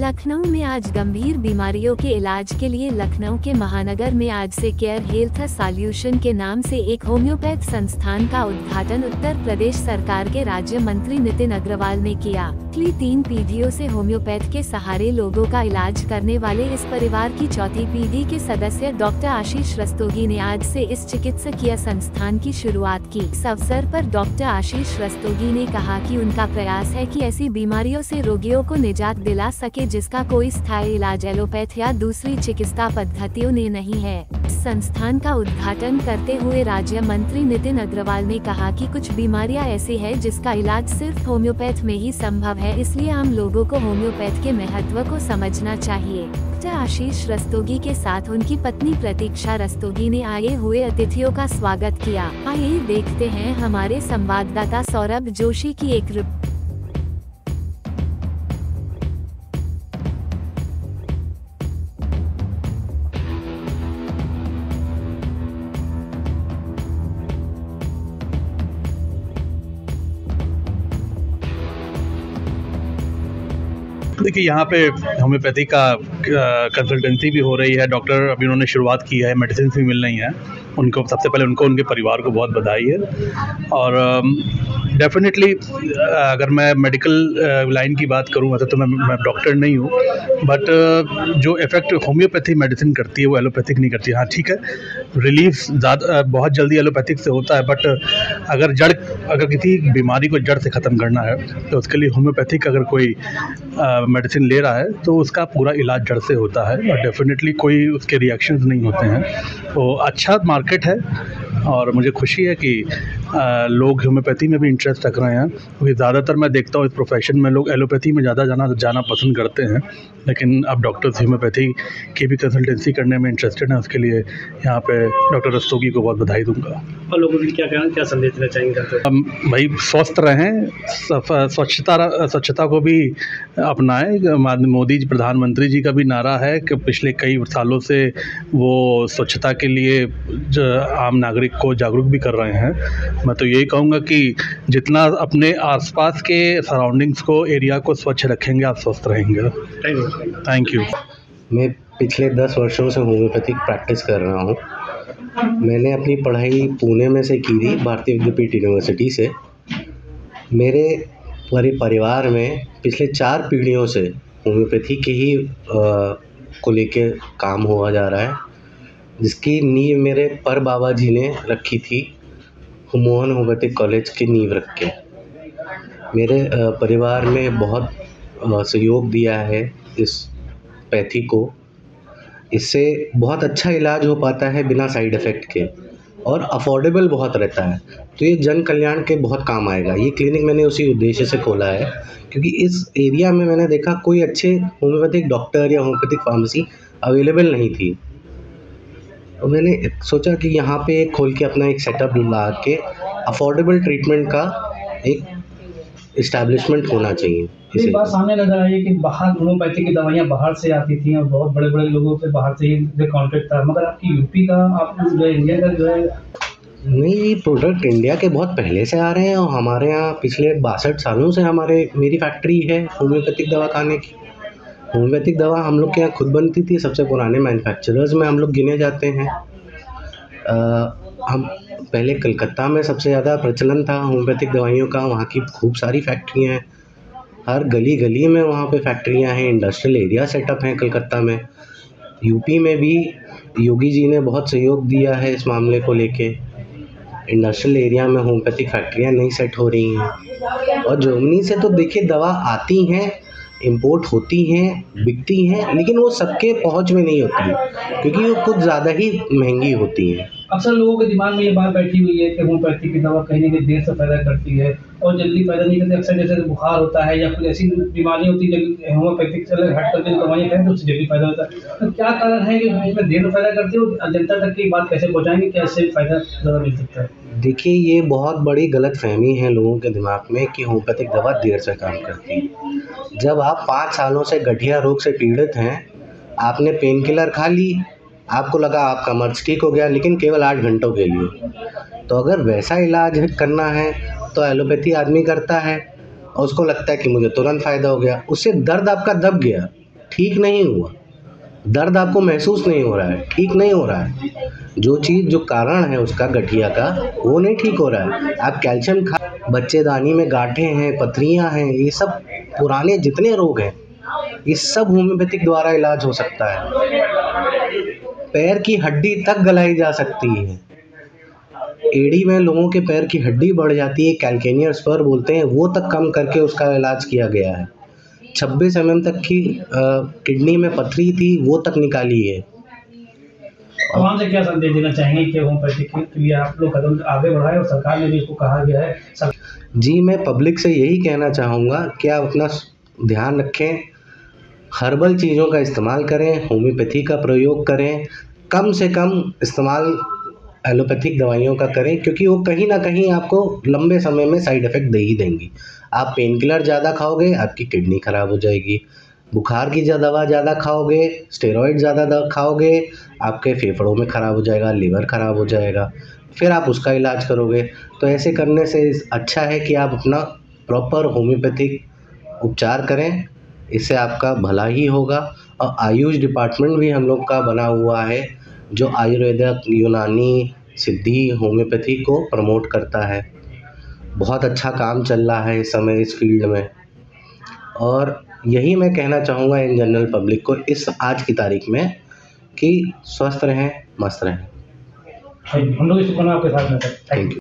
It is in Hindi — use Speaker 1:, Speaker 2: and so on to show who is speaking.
Speaker 1: लखनऊ में आज गंभीर बीमारियों के इलाज के लिए लखनऊ के महानगर में आज से केयर हेल्थ सॉल्यूशन के नाम से एक होम्योपैथ संस्थान का उद्घाटन उत्तर प्रदेश सरकार के राज्य मंत्री नितिन अग्रवाल ने किया। पिछली 3 पीढ़ियों से होम्योपैथ के सहारे लोगों का इलाज करने वाले इस परिवार की चौथी पीढ़ी के सदस्य डॉक्टर आशीष रस्तोगी ने आज से इस चिकित्सकीय संस्थान की शुरुआत की। इस अवसर पर डॉक्टर आशीष रस्तोगी ने कहा कि उनका प्रयास है कि ऐसी बीमारियों से रोगियों को निजात दिला सके जिसका कोई स्थायी इलाज एलोपैथ या दूसरी चिकित्सा पद्धतियों ने नहीं है। संस्थान का उद्घाटन करते हुए राज्य मंत्री नितिन अग्रवाल ने कहा कि कुछ बीमारियां ऐसी है जिसका इलाज सिर्फ होम्योपैथ में ही संभव है, इसलिए आम लोगों को होम्योपैथ के महत्व को समझना चाहिए। डॉक्टर आशीष रस्तोगी के साथ उनकी पत्नी प्रतीक्षा रस्तोगी ने आए हुए अतिथियों का स्वागत किया। आइए देखते हैं हमारे संवाददाता सौरभ जोशी की एक रिपोर्ट।
Speaker 2: देखिए, यहाँ पे होम्योपैथी का कंसल्टेंसी भी हो रही है। डॉक्टर अभी उन्होंने शुरुआत की है, मेडिसिन भी मिल रही हैं उनको। सबसे पहले उनको, उनके परिवार को बहुत बधाई है। और डेफिनेटली अगर मैं मेडिकल लाइन की बात करूँ वैसे तो मैं डॉक्टर नहीं हूँ, बट जो इफ़ेक्ट होम्योपैथी मेडिसिन करती है वो एलोपैथिक नहीं करती। हाँ ठीक है, रिलीफ ज़्यादा बहुत जल्दी एलोपैथिक से होता है, बट अगर किसी बीमारी को जड़ से ख़त्म करना है तो उसके लिए होम्योपैथिक अगर कोई मेडिसिन ले रहा है तो उसका पूरा इलाज जड़ से होता है और डेफिनेटली कोई उसके रिएक्शंस नहीं होते हैं। तो अच्छा मार्केट है और मुझे खुशी है कि लोग होम्योपैथी में भी इंटरेस्ट रख रहे हैं, क्योंकि ज़्यादातर मैं देखता हूँ इस प्रोफेशन में लोग एलोपैथी में ज़्यादा जाना पसंद करते हैं, लेकिन अब डॉक्टर्स होम्योपैथी की भी कंसल्टेंसी करने में इंटरेस्टेड हैं। उसके लिए यहाँ पे डॉक्टर रस्तोगी को बहुत बधाई दूंगा।
Speaker 3: और लोगों को क्या संदेश देना चाहेंगे?
Speaker 2: भाई स्वस्थ रहें, स्वच्छता को भी अपनाएं। मोदी जी, प्रधानमंत्री जी का भी नारा है कि पिछले कई सालों से वो स्वच्छता के लिए आम नागरिक को जागरूक भी कर रहे हैं। मैं तो यही कहूँगा कि जितना अपने आसपास के सराउंडिंग्स को, एरिया को स्वच्छ रखेंगे, आप स्वस्थ रहेंगे। Thank you.
Speaker 4: मैं पिछले 10 वर्षों से होम्योपैथिक प्रैक्टिस कर रहा हूँ। मैंने अपनी पढ़ाई पुणे में से की थी, भारतीय विद्यापीठ यूनिवर्सिटी से। मेरे पूरे परिवार में पिछले 4 पीढ़ियों से होम्योपैथी के ही को लेके काम हुआ जा रहा है, जिसकी नींव मेरे पर बाबा जी ने रखी थी, मोहन होम्योपैथिक कॉलेज की नींव रख के। मेरे परिवार में बहुत सहयोग दिया है इस पैथी को। इससे बहुत अच्छा इलाज हो पाता है बिना साइड इफ़ेक्ट के, और अफोर्डेबल बहुत रहता है। तो ये जन कल्याण के बहुत काम आएगा। ये क्लिनिक मैंने उसी उद्देश्य से खोला है, क्योंकि इस एरिया में मैंने देखा कोई अच्छे होम्योपैथिक डॉक्टर या होम्योपैथिक फार्मेसी अवेलेबल नहीं थी। तो मैंने सोचा कि यहाँ पे खोल के अपना एक सेटअप ला के अफोर्डेबल ट्रीटमेंट का एक इस्टेब्लिशमेंट होना चाहिए।
Speaker 3: इस बात सामने नजर आई है कि बाहर होम्योपैथी की दवाइयाँ बाहर से आती थी और बहुत बड़े बड़े लोगों से बाहर से ही कॉन्ट्रैक्ट था, मगर आपकी यूपी का, आप जो इंडिया का जो है
Speaker 4: नहीं, ये प्रोडक्ट इंडिया के बहुत पहले से आ रहे हैं और हमारे यहाँ पिछले 62 सालों से मेरी फैक्ट्री है होम्योपैथिक दवा खाने की। होम्योपैथिक दवा हम लोग के यहाँ खुद बनती थी, सबसे पुराने मैन्युफैक्चरर्स में हम लोग गिने जाते हैं। हम पहले कलकत्ता में सबसे ज़्यादा प्रचलन था होम्योपैथिक दवाइयों का, वहाँ की खूब सारी फैक्ट्रियाँ हैं, हर गली गली में वहाँ पे फैक्ट्रियाँ हैं, इंडस्ट्रियल एरिया सेटअप हैं कलकत्ता में। यूपी में भी योगी जी ने बहुत सहयोग दिया है इस मामले को लेके। इंडस्ट्रियल एरिया में होम्योपैथिक फैक्ट्रियाँ नहीं सेट हो रही हैं, और जर्मनी से तो देखिए दवा आती हैं, इंपोर्ट होती हैं, बिकती हैं, लेकिन वो सबके पहुंच में नहीं होती है, क्योंकि वो कुछ ज़्यादा ही महंगी होती हैं।
Speaker 3: अक्सर लोगों के दिमाग में ये बात बैठी हुई है कि होम्योपैथी की दवा कहीं ना कहीं देर से पैदा करती है और जल्दी पैदा नहीं करती। अक्सर जैसे बुखार होता है या फिर ऐसी बीमारी होती है जल्दी होम्योपैथिक से हट करके दवाइयाँ खाएं तो उससे जल्दी पैदा होता है। तो क्या कारण है कि इसमें देर में पैदा करती है और जनता तक की बात कैसे पहुँचाएंगे, कैसे फ़ायदा ज़्यादा मिल सकता है?
Speaker 4: देखिए, ये बहुत बड़ी गलतफहमी है लोगों के दिमाग में कि होम्योपैथिक दवा देर से काम करती है। जब आप 5 सालों से गठिया रोग से पीड़ित हैं, आपने पेन किलर खा ली, आपको लगा आपका मर्ज ठीक हो गया, लेकिन केवल 8 घंटों के लिए। तो अगर वैसा इलाज करना है तो एलोपैथी आदमी करता है और उसको लगता है कि मुझे तुरंत फ़ायदा हो गया, उससे दर्द आपका दब गया, ठीक नहीं हुआ, दर्द आपको महसूस नहीं हो रहा है, ठीक नहीं हो रहा है, जो चीज़ जो कारण है उसका गठिया का वो नहीं ठीक हो रहा है, आप कैल्शियम खा, बच्चेदानी में गांठें हैं, पथरियां हैं, ये सब पुराने जितने रोग हैं ये सब होम्योपैथिक द्वारा इलाज हो सकता है। पैर की हड्डी तक गलाई जा सकती है, एड़ी में लोगों के पैर की हड्डी बढ़ जाती है, कैल्केनियर स्पर बोलते हैं, वो तक कम करके उसका इलाज किया गया है। 26 mm तक की किडनी में पथरी थी वो तक निकाली है।
Speaker 3: आवाम से क्या संदेश देना चाहेंगे कि होम्योपैथिक के लिए आप लोग कदम आगे बढ़ाएं, और सरकार ने भी इसको कहा गया है।
Speaker 4: जी, मैं पब्लिक से यही कहना चाहूँगा कि आप अपना ध्यान रखें, हर्बल चीज़ों का इस्तेमाल करें, होम्योपैथी का प्रयोग करें, कम से कम इस्तेमाल एलोपैथिक दवाइयों का करें, क्योंकि वो कहीं ना कहीं आपको लंबे समय में साइड इफ़ेक्ट दे ही देंगी। आप पेन किलर ज़्यादा खाओगे, आपकी किडनी ख़राब हो जाएगी, बुखार की दवा ज़्यादा खाओगे, स्टेरॉइड ज़्यादा खाओगे, आपके फेफड़ों में ख़राब हो जाएगा, लीवर ख़राब हो जाएगा, फिर आप उसका इलाज करोगे। तो ऐसे करने से अच्छा है कि आप अपना प्रॉपर होम्योपैथिक उपचार करें, इससे आपका भला ही होगा। और आयुष डिपार्टमेंट भी हम लोग का बना हुआ है जो आयुर्वेदिक, यूनानी, सिद्धि, होम्योपैथी को प्रमोट करता है। बहुत अच्छा काम चल रहा है इस समय इस फील्ड में, और यही मैं कहना चाहूँगा इन जनरल पब्लिक को इस आज की तारीख में कि स्वस्थ रहें, मस्त रहें।
Speaker 3: हम लोग इस आपके साथ में।
Speaker 4: Thank you.